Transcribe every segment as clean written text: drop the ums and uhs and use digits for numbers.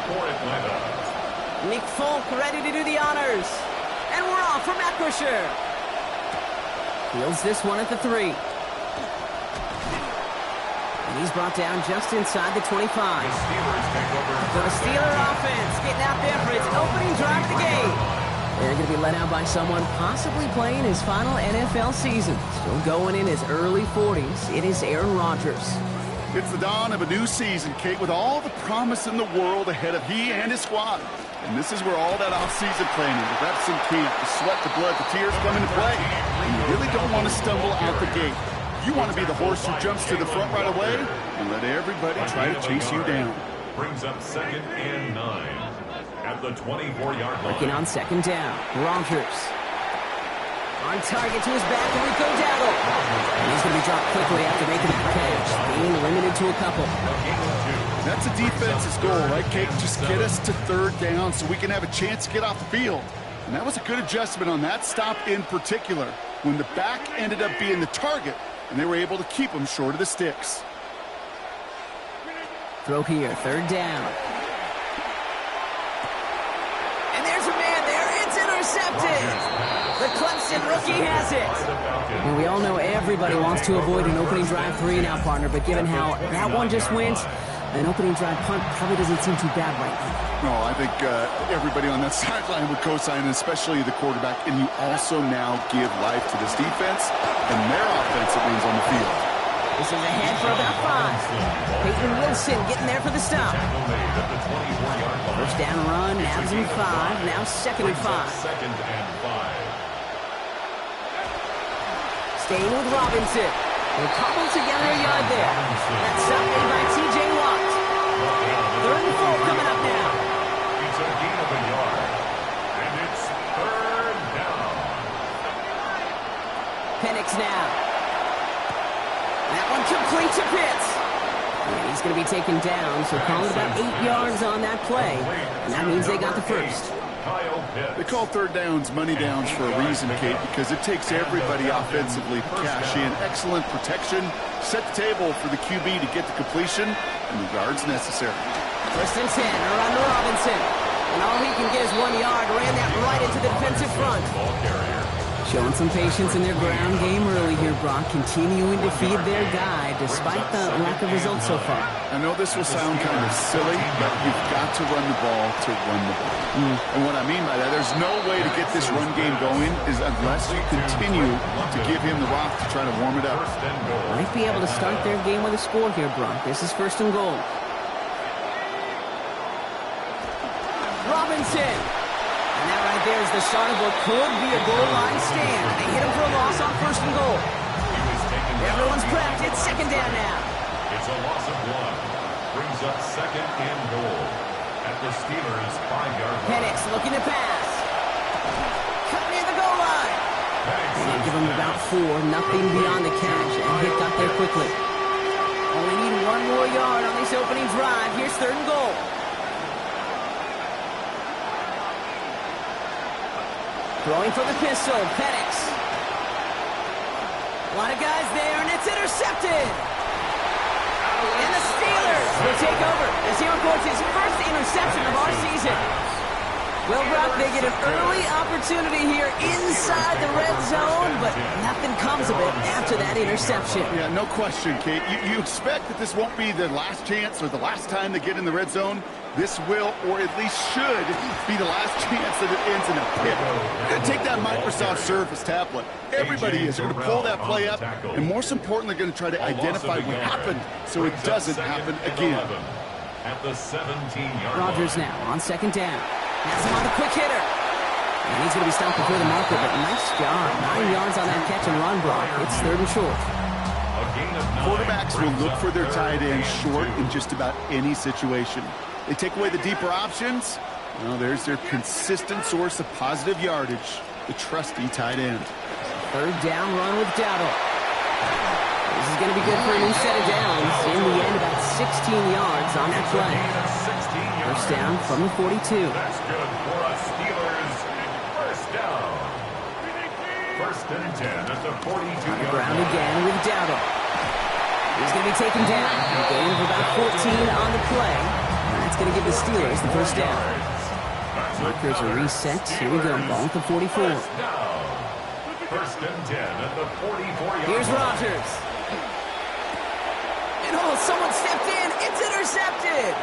for Atlanta. Nick Folk ready to do the honors. And we're off for Matt Busher. Fields this one at the 3. And he's brought down just inside the 25. The Steelers take over. So the Steeler offense getting out there for its opening drive of the game. They're going to be let out by someone possibly playing his final NFL season. Still going in his early 40s. It is Aaron Rodgers. It's the dawn of a new season, Kate, with all the promise in the world ahead of he and his squad. And this is where all that off-season planning, the reps in camp, the sweat, the blood, the tears come into play. And you really don't want to stumble out the gate. You want to be the horse who jumps to the front right away and let everybody try to chase you down. Brings up 2nd and 9 at the 24-yard line. Working on 2nd down. Rodgers. On target to his back, and Rico Dowdle. And he's going to be dropped quickly after making that catch. Being limited to a couple. That's a defense's goal, right, Kate? Just get us to 3rd down so we can have a chance to get off the field. And that was a good adjustment on that stop in particular, when the back ended up being the target, and they were able to keep him short of the sticks. Throw here, 3rd down. And there's a man there. It's intercepted. The Clemson rookie has it. And we all know everybody wants to avoid an opening drive 3 now, partner, but given how that one just went, an opening drive punt probably doesn't seem too bad right now. No, I think everybody on that sideline would co-sign, especially the quarterback. And you also now give life to this defense and their offensive wins on the field. This is ahead for about 5. Peyton Wilson getting there for the stop. First down run, now in 5. Now 2nd and 5. Staying with Robinson. They'll cobble together a yard there. That's stop made by T.J. Watt. 3rd and 4 coming up now. It's a gain of a yard. And it's 3rd down. Penix now. That one complete to Pitts. And he's going to be taken down, so call it about 8 yards on that play. And that means they got the first. They call 3rd downs money downs for a reason, Kate, because it takes everybody offensively to cash in. Excellent protection, set the table for the QB to get the completion and the yards necessary. 1st and 10, around to Robinson. And all he can get is 1 yard. Ran that right into the defensive front. Showing some patience in their ground game early here, Brock. Continuing to feed their guy despite the lack of results so far. I know this will sound kind of silly, but you've got to run the ball to run the ball. And what I mean by that, there's no way to get this run game going is unless you continue to give him the rock to try to warm it up. Might be able to start their game with a score here, Brock. This is 1st and goal. Robinson. And that right there is the start of what could be a goal line stand. They hit him for a loss on 1st and goal. Everyone's prepped. It's 2nd down now. It's a loss of 1. Brings up 2nd and goal at the Steelers' 5-yard line. Penix looking to pass. Cut near the goal line. And give him about 4. Nothing beyond the catch. And hit got there quickly. Only need 1 more yard on this opening drive. Here's 3rd and goal. Throwing for the pistol, Penix. A lot of guys there, and it's intercepted. And the Steelers will take over as he records his first interception of our season. Well, Brock, they get an early opportunity here inside the red zone, but nothing comes of it after that interception. Yeah, no question, Kate. You expect that this won't be their last chance or the last time they get in the red zone. This will, or at least should, be the last chance that it ends in a pit. You're going to take that Microsoft Surface tablet. Everybody is going to pull that play up, and most importantly, going to try to identify what happened so it doesn't happen again. At the 17-yard line. Rodgers now on 2nd down. Has him on the quick hitter. And he's going to be stopped before the marker, but nice job. 9 yards on that catch and run, Brock. It's 3rd and short. Quarterbacks will look for their tight end short in just about any situation. They take away the deeper options. Well, there's their consistent source of positive yardage, the trusty tight end. 3rd down run with Dowdle. This is going to be good for a new set of downs. In the end, about 16 yards on that play. 1st down from the 42. That's good for a Steelers 1st down. 1st and 10 at the 42-yard Ground line. again with Dowdle. He's going to be taken down. A gain of about 14 on the play. that's going to give the Steelers the first down. Markers are reset. Here we go. Ball at the 44. First and 10 at the 44-yard line. Here's Rodgers. And oh, someone stepped in. It's intercepted.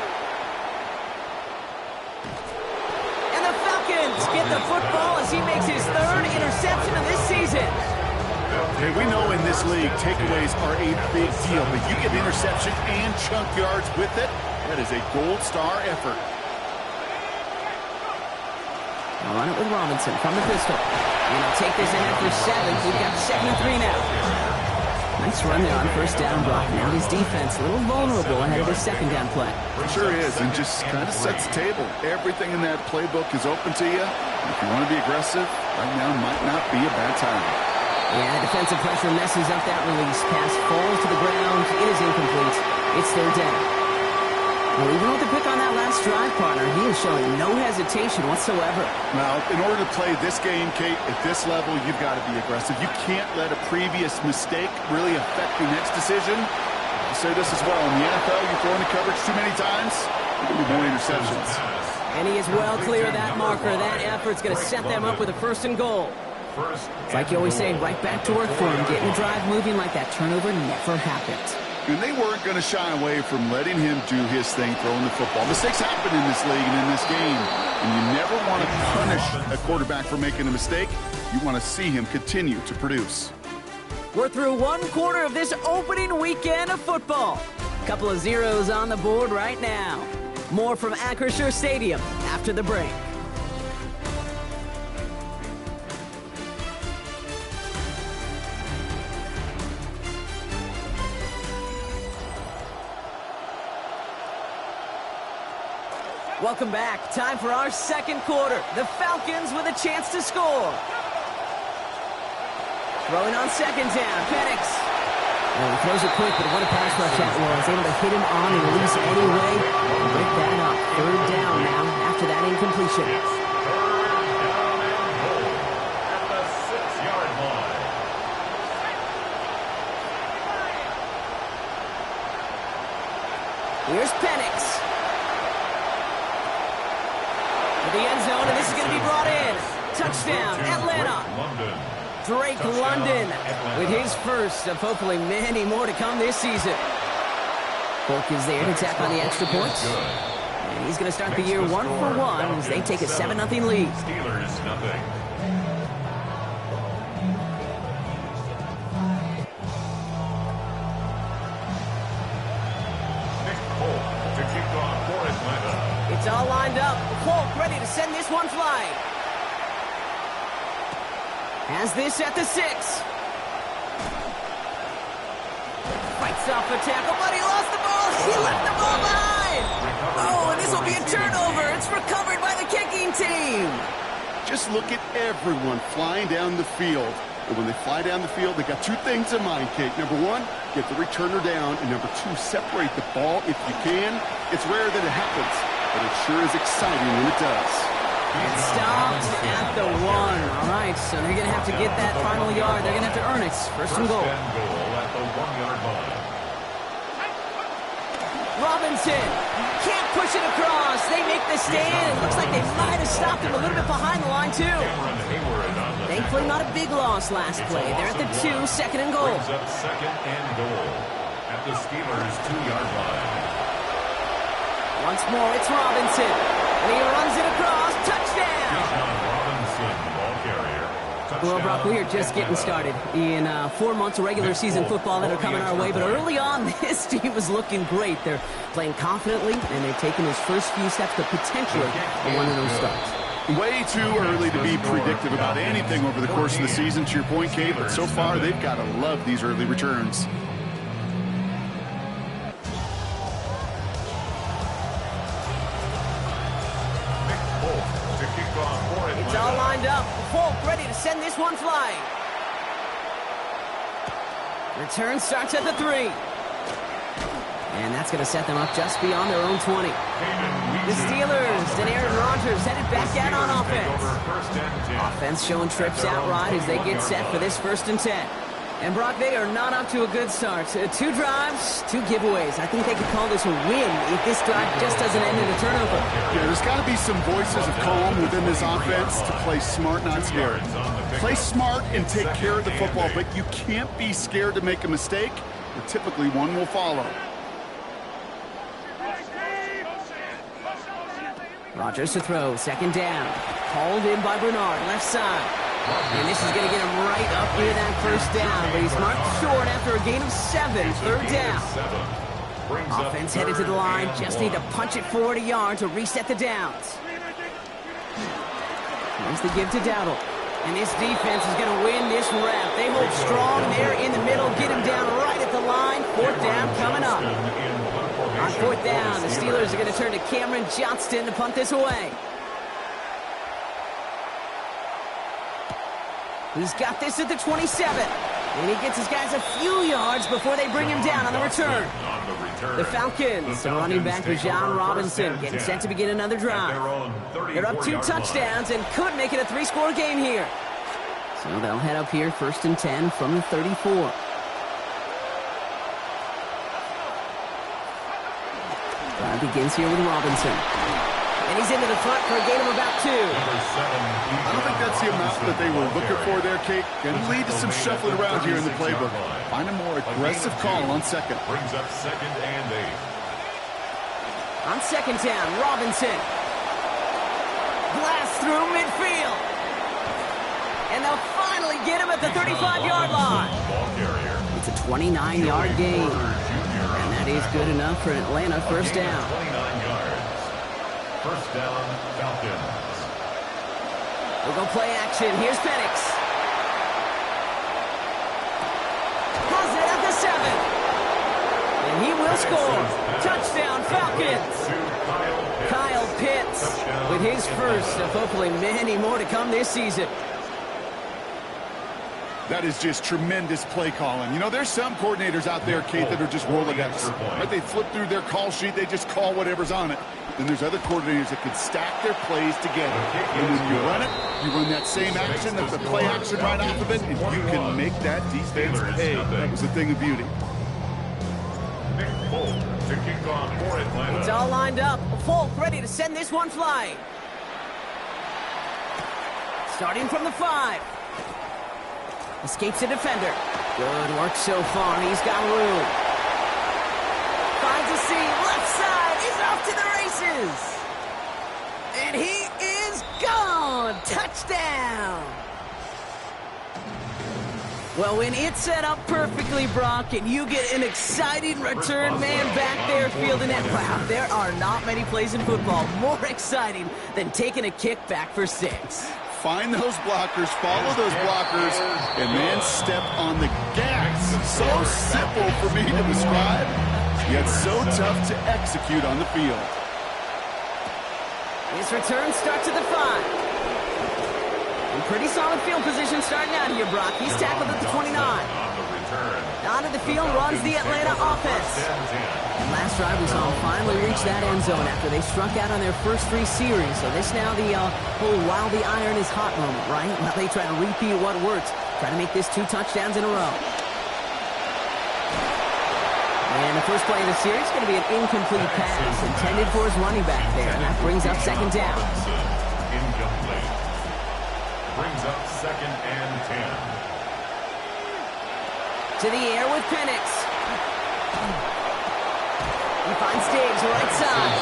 And the Falcons get the football as he makes his third interception of this season. Hey, we know in this league, takeaways are a big deal, but you get interception and chunk yards with it. That is a gold star effort. I'll run it with Robinson from the pistol. And he'll take this in after 7. We've got 2nd and 3 now. Nice run there on first down block. Now his defense a little vulnerable ahead of his second down play. It sure is, and just kind of sets the table. Everything in that playbook is open to you. If you want to be aggressive, right now might not be a bad time. Yeah, defensive pressure messes up that release. Pass falls to the ground. It is incomplete. It's their down. Well, even with the pick on that last drive, partner, he is showing no hesitation whatsoever. Now, in order to play this game, Kate, at this level, you've got to be aggressive. You can't let a previous mistake really affect your next decision. I'll say this as well. In the NFL, you throw into coverage too many times, you're going to be more interceptions. And he is well clear of that marker. That effort's going to set them up with a 1st and goal. It's like you always say, right back to work for him. Getting the drive moving like that turnover never happened. And they weren't going to shy away from letting him do his thing, throwing the football. Mistakes happen in this league and in this game. And you never want to punish a quarterback for making a mistake. You want to see him continue to produce. We're through 1 quarter of this opening weekend of football. Couple of zeros on the board right now. More from Acrisure Stadium after the break. Welcome back. Time for our 2nd quarter. The Falcons with a chance to score. Throwing on 2nd down. Penix. Well, he throws it quick, but what a pass rush that was. Able to hit him on and release anyway. Break that up. 3rd down now after that incompletion. At the 6-yard line. Here's Penix. The end zone, and this is going to be brought in. Touchdown, Atlanta. Drake London with his first of hopefully many more to come this season. Polk is there to tack on the extra points. And he's going to start the year 1 for 1 as they take a 7-0 lead. Steelers nothing. It's all lined up. Polk ready to send this one flying. Has this at the 6. Fights off a tackle, but he lost the ball. He left the ball behind. Oh, and this will be a turnover. It's recovered by the kicking team. Just look at everyone flying down the field. And when they fly down the field, they got 2 things in mind, Kate. Number 1, get the returner down. And number 2, separate the ball if you can. It's rare that it happens, but it sure is exciting when it does. And stopped at the 1. All right, so they're going to have to get that final yard. They're going to have to earn it. First and goal. At the 1-yard line. Robinson can't push it across. They make the stand. It looks like they might have stopped him a little bit behind the line, too. Thankfully, not a big loss last play. They're at the 2, 2nd and goal. Brings up 2nd and goal at the Steelers' 2-yard line. Once more, it's Robinson. And he runs it across. Touchdown! Robinson, ball carrier. Well, Brock, we are just getting started in 4 months of regular season football that are coming our way. But early on, this team was looking great. They're playing confidently, and they're taking those first few steps to potentially a 1-0 start. Way too early to be predictive about anything over the course of the season, to your point, Kate. But so far, they've got to love these early returns. It's all lined up. Polk ready to send this one flying. Return starts at the 3. And that's going to set them up just beyond their own 20. The Steelers and Aaron Rodgers headed back out on offense. Offense showing trips out right as they get set for this 1st and 10. And Brock, they are not up to a good start. 2 drives, 2 giveaways. I think they could call this a win if this drive just doesn't end in a turnover. Yeah, there's got to be some voices of calm within this offense to play smart, not scared. Play smart and take care of the football, but you can't be scared to make a mistake, or typically one will follow. Rodgers to throw, 2nd down. Hauled in by Bernard, left side. And this is going to get him right up near that 1st down, but he's marked short after a gain of 7, 3rd down. Offense headed to the line, just need to punch it 40 yards to reset the downs. Here's the give to Dowdle. And this defense is going to win this rep. They hold strong there in the middle, get him down right at the line. 4th down coming up. On 4th down, the Steelers are going to turn to Cameron Johnston to punt this away. He's got this at the 27. And he gets his guys a few yards before they bring him down on the return. The Falcons, running back Bijan Robinson, getting set to begin another drive. They're up 2 touchdowns and could make it a 3-score game here. So they'll head up here, 1st and 10 from the 34. Drive begins here with Robinson. And he's into the front for a gain of about 2. I don't think that's the amount that they were looking for there, Kate. Going to lead to some shuffling around here in the playbook. Find a more aggressive call on 2nd. Brings up 2nd and 8. On 2nd down, Robinson. Blast through midfield. And they'll finally get him at the 35-yard line. It's a 29-yard gain. And that is good enough for an Atlanta 1st down. 29 yards. 1st down, Falcons. We'll go play action. Here's Penix. Has it at the 7. And he will score. Touchdown, Falcons. Kyle Pitts with his first of hopefully many more to come this season. That is just tremendous play calling. You know, there's some coordinators out there, Kate, that are just Rolodex. Right? They flip through their call sheet. They just call whatever's on it. Then there's other coordinators that can stack their plays together. And when you run it, you run that same action, that's the play action right off of it, and you can make that defense pay. That was a thing of beauty. Nick Folk to kick off for Atlanta. It's all lined up. Folk ready to send this one flying. Starting from the 5. Escapes the defender. Good work so far. He's got room. Finds a seam. Left side. He's off to the races. And he is gone. Touchdown. Well, when it's set up perfectly, Brock, and you get an exciting return man back there fielding it, wow, there are not many plays in football more exciting than taking a kick back for 6. Find those blockers, follow those blockers, and then step on the gas. So simple for me to describe, yet so tough to execute on the field. His return starts at the 5. And pretty solid field position starting out here, Brock. He's tackled at the 29. Out of the field runs the Atlanta offense. And last drive we saw them finally reach that end zone after they struck out on their first 3 series. So this now the whole while the iron is hot moment, right? Well, they try to repeat what works. Try to make this 2 touchdowns in a row. And the first play of the series is going to be an incomplete pass intended for his running back there. And that brings up 2nd down. Incomplete. Brings up 2nd and 10. To the air with Penix. He finds Diggs right side.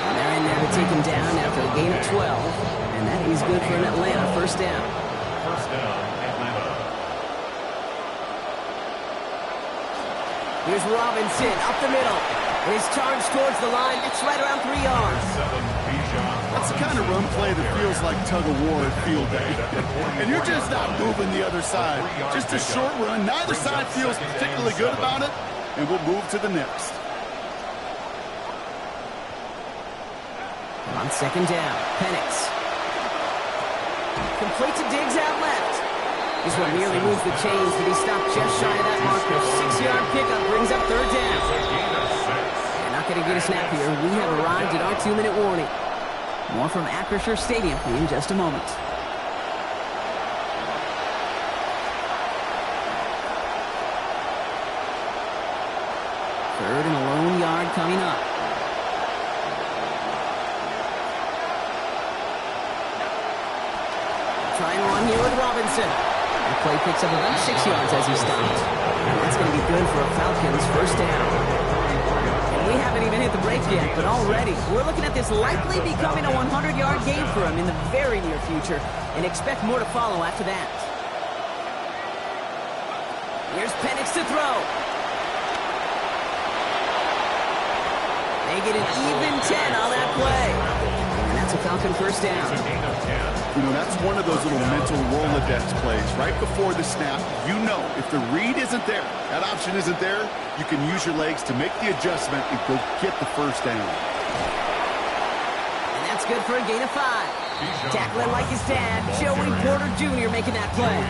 And they're in there to take him down after a gain of 12. And that is good for an Atlanta 1st down. 1st down, Atlanta. Here's Robinson up the middle. His charge towards the line. It's right around 3 yards. That's the kind of run play that feels like tug-of-war at field day. And you're just not moving the other side. Just a short run. Neither side feels particularly good about it. And we'll move to the next. On 2nd down, Penix. Complete to Diggs out left. This one nearly moves the chains, but he stopped just shy of that marker. 6-yard pickup brings up 3rd down. They're not going to get a snap here. We have arrived at our 2-minute warning. More from Acrisure Stadium in just a moment. Third and a lone yard coming up. Trying to run here with Robinson. The play picks up about 6 yards as he stops. That's going to be good for a Falcons first down. And we haven't even hit the brakes yet, but already we're looking at this likely becoming a 100-yard game for him in the very near future, and expect more to follow after that. Here's Penix to throw. They get an even 10 on that play. And that's a Falcon first down. You know, that's one of those little mental Rolodex plays. Right before the snap, you know if the read isn't there, that option isn't there, you can use your legs to make the adjustment and go get the first down. And that's good for a gain of 5. Tackling like his dad, Joey Porter Jr. making that play.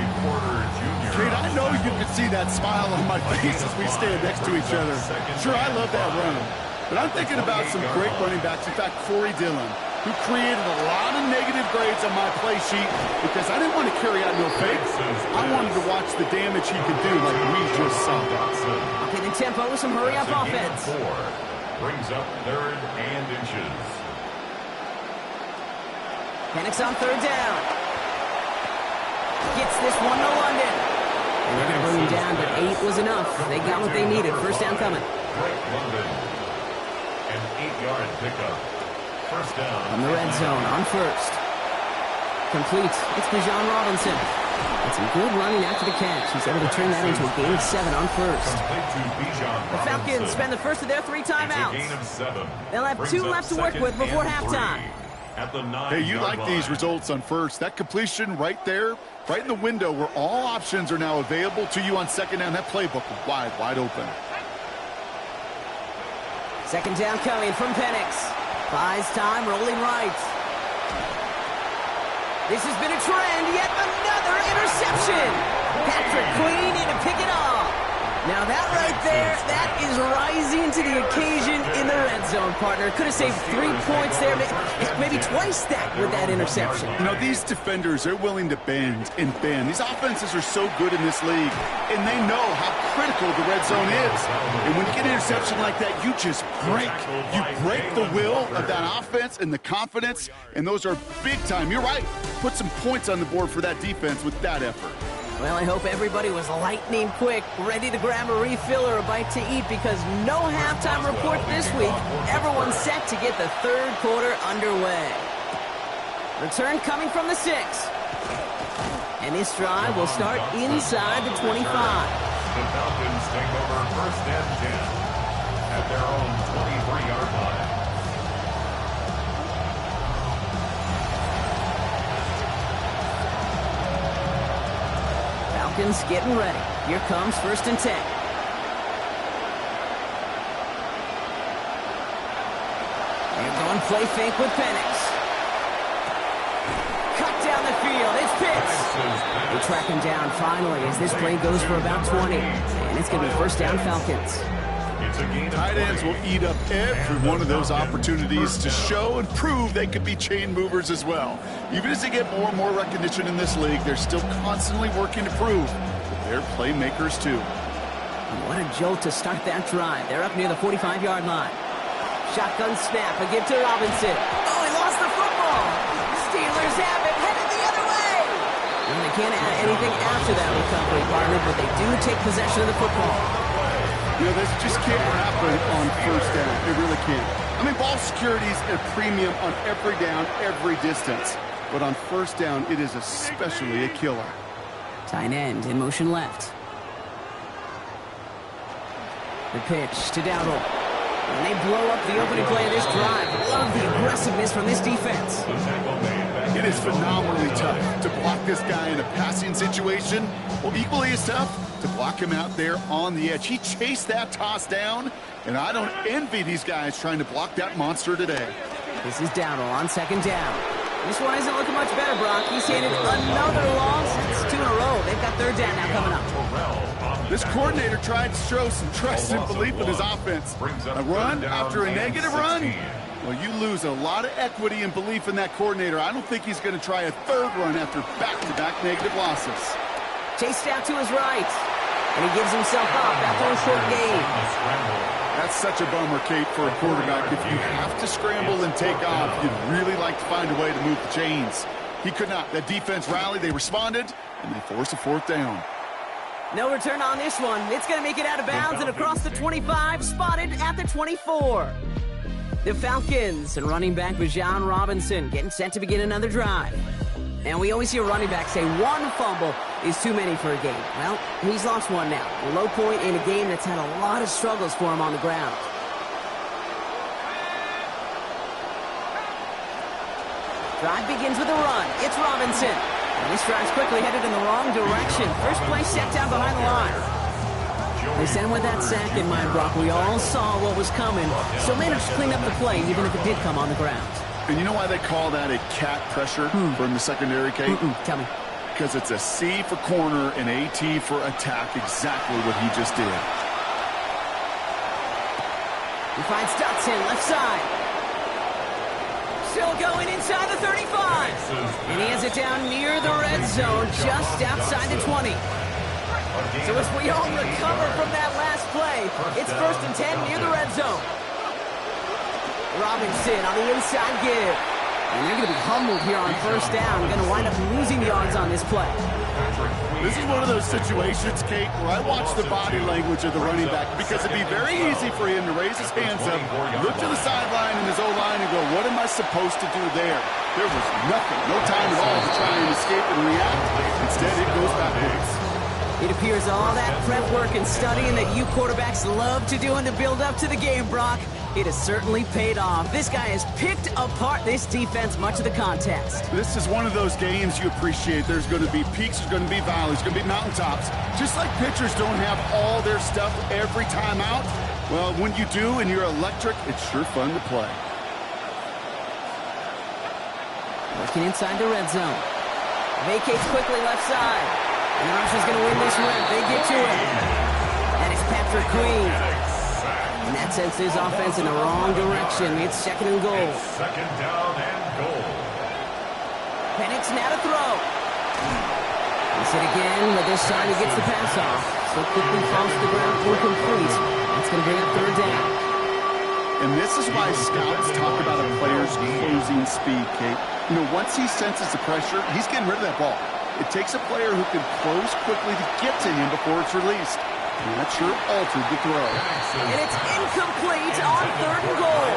Kate, I know you can see that smile on my face as we stand next to each other. Sure, I love that run. But I'm thinking about some great running backs. In fact, Corey Dillon, who created a lot of negative grades on my play sheet because I didn't want to carry out no fakes. I wanted to watch the damage he could do like we just saw. Getting tempo with some hurry-up offense. Brings up 3rd and inches. Penix on 3rd down. Gets this one to London. And they're going to bring him down, but 8 was enough. They got what they needed. First down coming. Great London. An 8-yard pickup. First down. From the red zone on first. Complete. It's Bijan Robinson. And some good running after the catch. He's able to turn that into a gain of 7 on first. The Falcons spend the first of their 3 timeouts. Gain of 7. They'll have 2 left to work with before halftime. At the 9-yard Hey, you like line. these results on first. That completion right there, right in the window where all options are now available to you on second down. That playbook wide open. Second down coming from Penix. Buys time, rolling right. This has been a trend, yet another interception. Patrick Queen in to pick it off. Now that right there, that is rising to the occasion in the red zone, partner. Could have saved 3 points there, maybe twice that with that interception. You know, these defenders, they're willing to bend and bend. These offenses are so good in this league, and they know how critical the red zone is. And when you get an interception like that, you just break. You break the will of that offense and the confidence, and those are big time. You're right. Put some points on the board for that defense with that effort. Well, I hope everybody was lightning quick, ready to grab a refill or a bite to eat, because no halftime report this week. Everyone's set to get the 3rd quarter underway. Return coming from the 6. And this drive will start inside the 25. The Falcons take over first and 10 at their own 23-yard line. Falcons getting ready. Here comes 1st and 10. They're going play fake with Penix. Cut down the field. It's Pitts. They track him down finally as this play goes for about 20. And it's going to be first down Falcons. Tight ends will eat up every one of those opportunities to show and prove they could be chain movers as well. Even as they get more and more recognition in this league, they're still constantly working to prove that they're playmakers too. And what a jolt to start that drive. They're up near the 45-yard line. Shotgun snap, a give to Robinson. Oh, he lost the football. Steelers have it, headed the other way. And they can't add anything after that recovery, partner, but they do take possession of the football. You know, this just can't happen on first down. It really can't. I mean, ball security is a premium on every down, every distance. But on first down, it is especially a killer. Tight end in motion left. The pitch to Dowdle. And they blow up the opening play of this drive. Love the aggressiveness from this defense. It is phenomenally tough to block this guy in a passing situation. Well, equally as tough to block him out there on the edge. He chased that toss down, and I don't envy these guys trying to block that monster today. This is Dowdle on second down. This one isn't looking much better, Brock. He's handed another loss. It's 2 in a row. They've got third down now coming up. This coordinator tried to show some trust and belief in his offense. A run after a negative run? Well, you lose a lot of equity and belief in that coordinator. I don't think he's going to try a third run after back-to-back negative losses. Chased out to his right. And he gives himself up after a short gain. That's such a bummer, Kate, for a quarterback. If you have to scramble and take off, you'd really like to find a way to move the chains. He could not. That defense rallied, they responded, and they forced a fourth down. No return on this one. It's going to make it out of bounds and across the 25, spotted at the 24. The Falcons and running back Bijan Robinson getting set to begin another drive. And we always hear running backs say one fumble is too many for a game. Well, he's lost one now. A low point in a game that's had a lot of struggles for him on the ground. Drive begins with a run. It's Robinson. And this drive's quickly headed in the wrong direction. First play set down behind the line. They sent him with that sack in mind, Brock. We all saw what was coming. So managed to clean up the play, even if it did come on the ground. And you know why they call that a cat pressure from the secondary, Kate? Tell me. Because it's a C for corner and AT for attack, exactly what he just did. He finds Dotson, left side. Still going inside the 35. And he has it down near the red zone, just outside the 20. So as we all recover from that last play, it's 1st and 10 near the red zone. Robinson on the inside give. And they're going to be humbled here on 1st down. Going to wind up losing yards on this play. This is one of those situations, Kate, where I watch the body language of the running back because it'd be very easy for him to raise his hands up, look to the sideline in his O-line and go, what am I supposed to do there? There was nothing, no time at all to try and escape and react. Instead, it goes backwards. It appears all that prep work and studying that you quarterbacks love to do in the build-up to the game, Brock, it has certainly paid off. This guy has picked apart this defense much of the contest. This is one of those games you appreciate. There's going to be peaks, there's going to be valleys, there's going to be mountaintops. Just like pitchers don't have all their stuff every time out, well, when you do and you're electric, it's sure fun to play. Working inside the red zone. Vacates quickly left side. And the Russians going to win this rep. They get to it. And it's Patrick Queen. And that sends his offense in the wrong direction. It's 2nd and goal. Second down and goal. Penix now to throw. He's hit again, but this time he gets the pass off. So quickly falls to the ground, incomplete. That's going to bring up 3rd down. And this is why scouts talk about a player's closing speed, Kate. You know, once he senses the pressure, he's getting rid of that ball. It takes a player who can close quickly to get to him before it's released. And that sure altered the throw. And it's incomplete on 3rd and goal.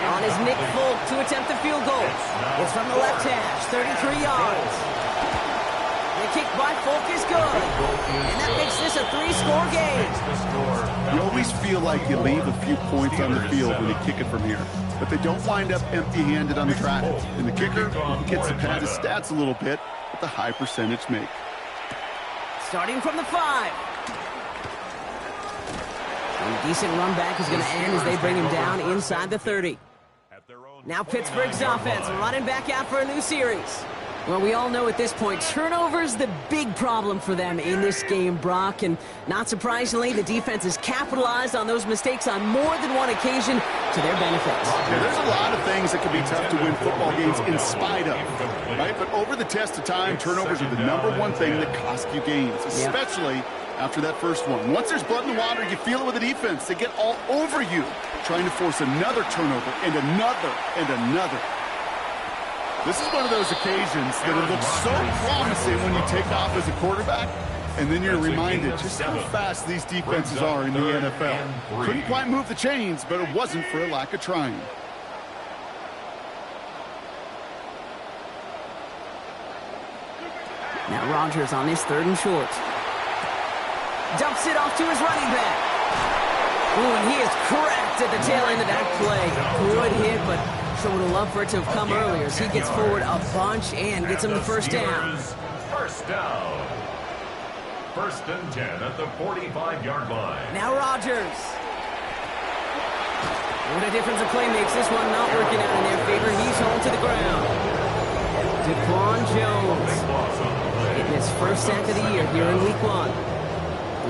On is Nick Folk to attempt the field goal. It's from the left hash, 33 yards. The kick by Folk is good. And that makes this a 3-score game. You always feel like you leave a few points on the field when you kick it from here. But they don't wind up empty-handed on the track. And the kicker gets to pad his stats a little bit with a high percentage make. Starting from the 5. And a decent run back is going to end as they bring him down inside the 30. Now Pittsburgh's offense running back out for a new series. Well, we all know at this point, turnovers the big problem for them in this game, Brock. And not surprisingly, the defense has capitalized on those mistakes on more than one occasion to their benefit. Yeah, there's a lot of things that can be tough to win football games in spite of, right? But over the test of time, turnovers are the #1 thing that cost you games, especially after that first one. Once there's blood in the water, you feel it with the defense. They get all over you, trying to force another turnover and another and another. This is one of those occasions that it looks so promising when you take off as a quarterback, and then you're reminded just how fast these defenses are in the NFL. Couldn't quite move the chains, but it wasn't for a lack of trying. Now Rodgers on his 3rd and short. Dumps it off to his running back. Ooh, and he is cracked at the tail end of that play. Good hit, but sure would have loved for it to have come earlier as he gets forward a bunch and gets him the 1st down. First down. 1st and 10 at the 45-yard line. Now Rodgers. What a difference a play makes. This one not working out in their favor. He's home to the ground. Daquan Jones getting his 1st sack of the year here in week 1.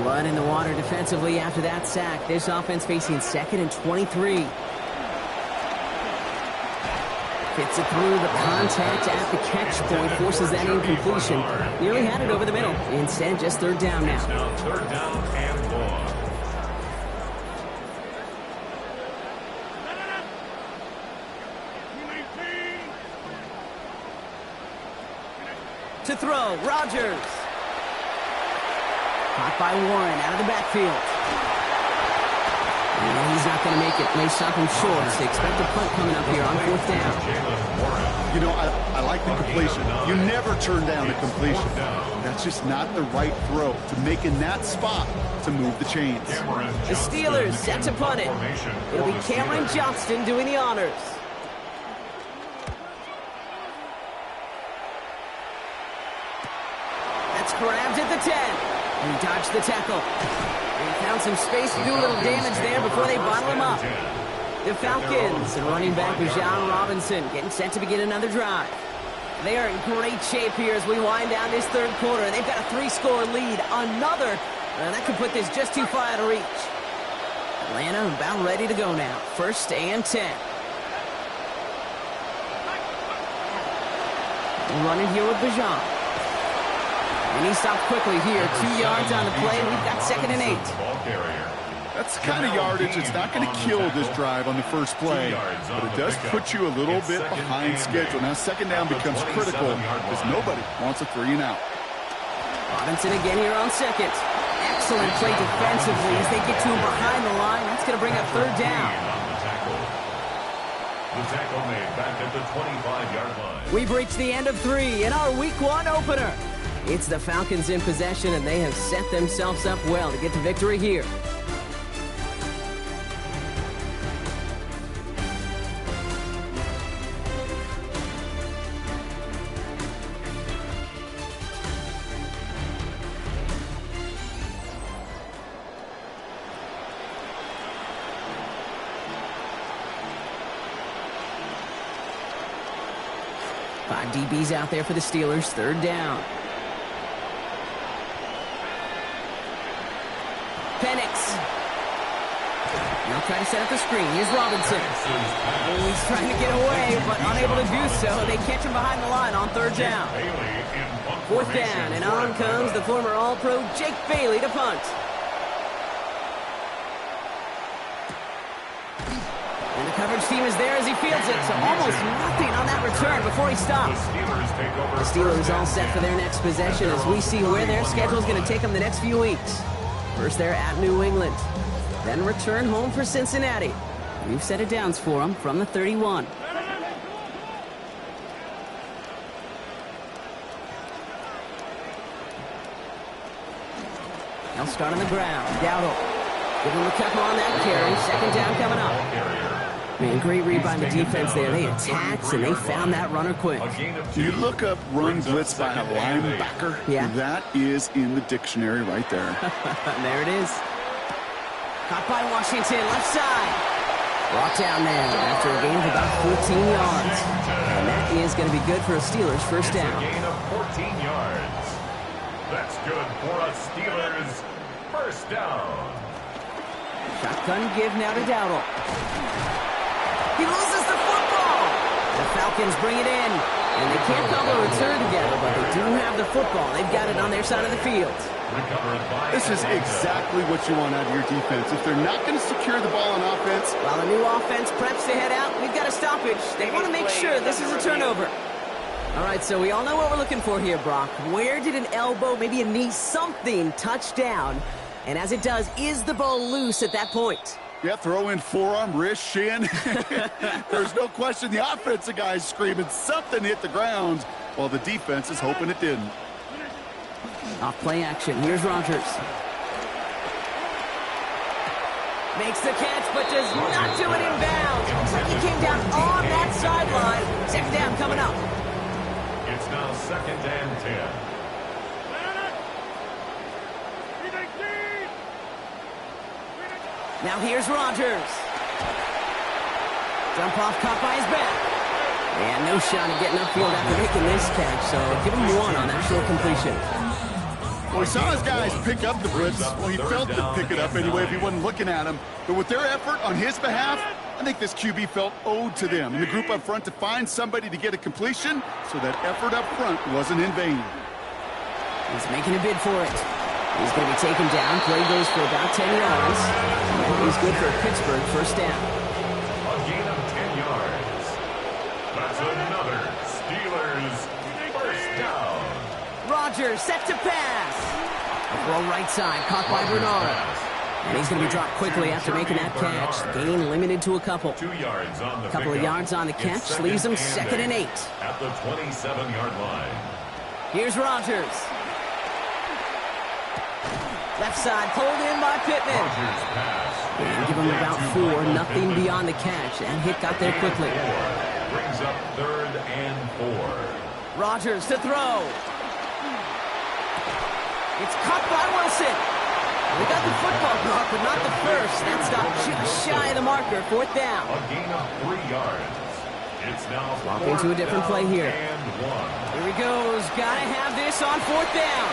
Blood in the water defensively after that sack. This offense facing 2nd and 23. Fits it through the contact at the catch point, forces that incompletion. Nearly had it over the middle. Instead, just 3rd down now. Now 3rd down and 1. To throw, Rodgers. Caught by Warren out of the backfield. And he's not going to make it. They stop him short. So expect a punt coming up here on 4th down. You know, I like the completion. You never turn down a completion. That's just not the right throw to make in that spot to move the chains. The Steelers set to punt it. It'll be Cameron Johnston doing the honors. That's grabbed at the 10. And he dodged the tackle. And he found some space to do a little damage there before they bottle him up. The Falcons and running back Bijan Robinson getting set to begin another drive. They are in great shape here as we wind down this 3rd quarter. They've got a 3-score lead. Another, that could put this just too far out of reach. Atlanta about ready to go now. 1st and 10. Running here with Bijan. And he stopped quickly here. 2 yards on the play. We've got 2nd and 8. That's the kind of yardage it's not going to kill this drive on the first play, but it does put you a little bit behind schedule. Now 2nd down becomes critical because nobody wants a 3 and out. Robinson again here on 2nd. Excellent play defensively as they get to him behind the line. That's going to bring up 3rd down. The tackle made back at the 25-yard line. We've reached the end of 3 in our Week 1 opener. It's the Falcons in possession, and they have set themselves up well to get the victory here. Five DBs out there for the Steelers. 3rd down. Penix. Now trying to set up the screen. Here's Robinson. Oh, he's trying to get away, but unable to do so. They catch him behind the line on 3rd down. 4th down, and on comes the former All-Pro Jake Bailey to punt. And the coverage team is there as he fields it, so almost nothing on that return before he stops. The Steelers all set for their next possession as we see where their schedule is going to take them the next few weeks. First, they're at New England. Then return home for Cincinnati. We've set it downs for them from the 31. They'll start on the ground. Dowdle. Give him a couple on that carry. 2nd down coming up. Man, great read by the defense there. They attacked, and they found that runner quick. You look up run blitz by a linebacker. Yeah. That is in the dictionary right there. There it is. Caught by Washington, left side. Brought down there after a gain of about 14 yards. And that is going to be good for a Steelers 1st down. A gain of 14 yards. That's good for a Steelers 1st down. Shotgun give now to Dowdle. He loses the football. The Falcons bring it in, and they can't cobble a return together, but they do have the football. They've got it on their side of the field. This is exactly what you want out of your defense. If they're not going to secure the ball on offense. While the new offense preps to head out, we've got a stoppage. They want to make sure this is a turnover. All right, so we all know what we're looking for here, Brock. Where did an elbow, maybe a knee, something touch down? And as it does, is the ball loose at that point? Yeah, throw in forearm, wrist, shin. There's no question the offensive guy's screaming something hit the ground while the defense is hoping it didn't. Off play action. Here's Rodgers. Makes the catch, but does not do it in bounds. Looks like he came down on that sideline. 2nd down coming up. It's now 2nd and 10. Now here's Rodgers. Jump off, caught by his back. And no shot at getting upfield after making this catch, so give him 1 on that short completion. Well, he saw his guys pick up the blitz. Well, he felt them pick it up anyway if he wasn't looking at him. But with their effort on his behalf, I think this QB felt owed to them and the group up front to find somebody to get a completion, so that effort up front wasn't in vain. He's making a bid for it. He's going to be taken down. Play goes for about 10 yards. And he's good for Pittsburgh 1st down. A gain of 10 yards. That's another Steelers 1st down. Rodgers set to pass. A throw right side, caught by Bernard. And he's going to be dropped quickly after making that catch. Gain limited to a couple. 2 yards on the couple of yards on the catch, leaves him 2nd and 8. At the 27-yard line. Here's Rodgers. Left side, pulled in by Pittman. And give him about 4, nothing beyond the catch. And hit got there quickly. Brings up 3rd and 4. Rodgers to throw. It's caught by Wilson. We got the football block, but not the first. That stopped just shy of the marker. 4th down. A gain of 3 yards. It's now walk into a different play here. And 1. Here he goes. Gotta have this on 4th down.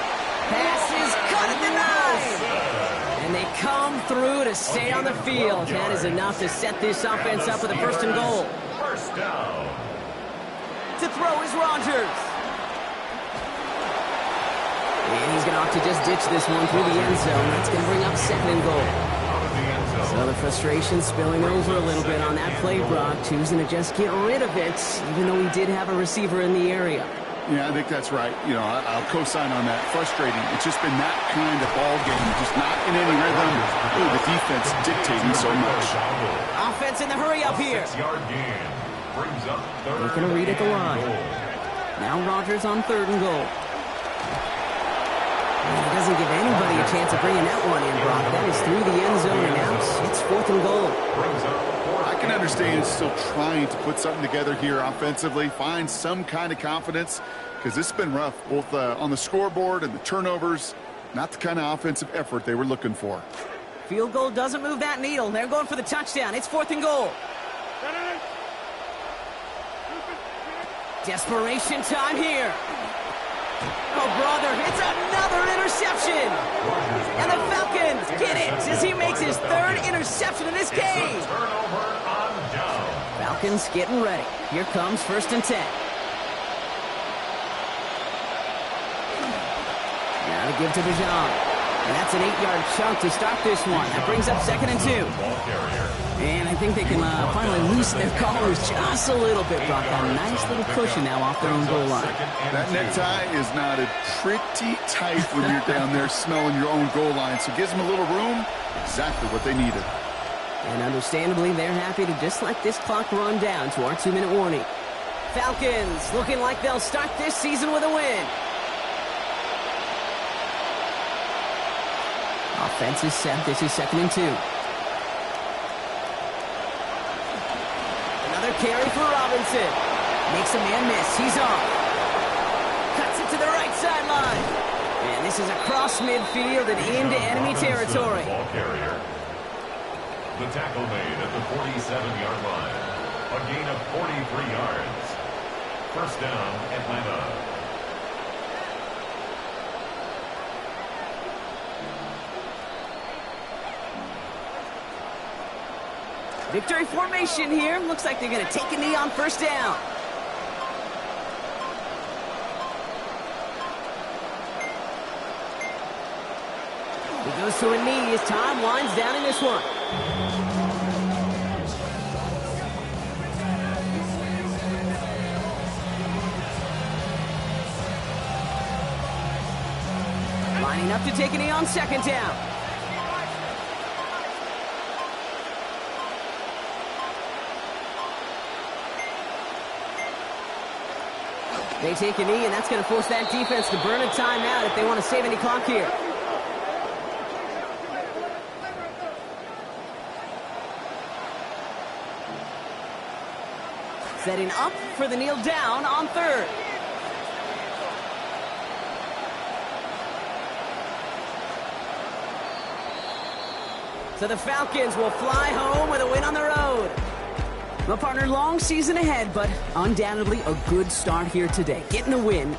Pass is cut at the 9. And they come through to stay on the field. That is enough to set this offense up with a 1st and goal. First down. To throw is Rodgers. And he's going to opt to just ditch this one through the end zone. That's going to bring up 2nd and goal. So the frustration spilling over a little bit on that play, Brock, choosing to just get rid of it, even though he did have a receiver in the area. Yeah, I think that's right. You know, I'll co-sign on that. Frustrating. It's just been that kind of ball game, just not in any rhythm. Ooh, the defense dictating so much. Offense in the hurry up here. 6-yard gain. Brings up 3rd. They're going to read at the line. Now Rodgers on 3rd and goal. He doesn't give anybody a chance of bringing that one in, Brock. That is through the end zone and out. It's 4th and goal. I can understand still trying to put something together here offensively, find some kind of confidence, because this has been rough, both on the scoreboard and the turnovers. Not the kind of offensive effort they were looking for. Field goal doesn't move that needle. They're going for the touchdown. It's 4th and goal. Desperation time here. Oh, brother, it's another interception. And the Falcons get it as he makes his 3rd interception in this game. Falcons getting ready. Here comes 1st and 10. Now to give to Bijan. And that's an 8-yard chunk to start this one. That brings up 2nd and 2. And I think they can finally loosen their collars just a little bit, Brock. A nice little cushion now off their own goal line. That necktie is knotted pretty tight when you're down there smelling your own goal line. So it gives them a little room. Exactly what they needed. And understandably, they're happy to just let this clock run down to our 2-minute warning. Falcons looking like they'll start this season with a win. Offense is set. This is 2nd and 2. Another carry for Robinson. Makes a man miss. He's off. Cuts it to the right sideline. And this is across midfield and into enemy territory. Ball carrier. The tackle made at the 47-yard line. A gain of 43 yards. First down, Atlanta. Victory formation here. Looks like they're going to take a knee on 1st down. He goes to a knee as time winds down in this one. Lining up to take a knee on 2nd down. They take a knee, and that's going to force that defense to burn a timeout if they want to save any clock here. Setting up for the kneel down on 3rd. So the Falcons will fly home with a win on the road. Well, partner, long season ahead, but undoubtedly a good start here today. Getting a win.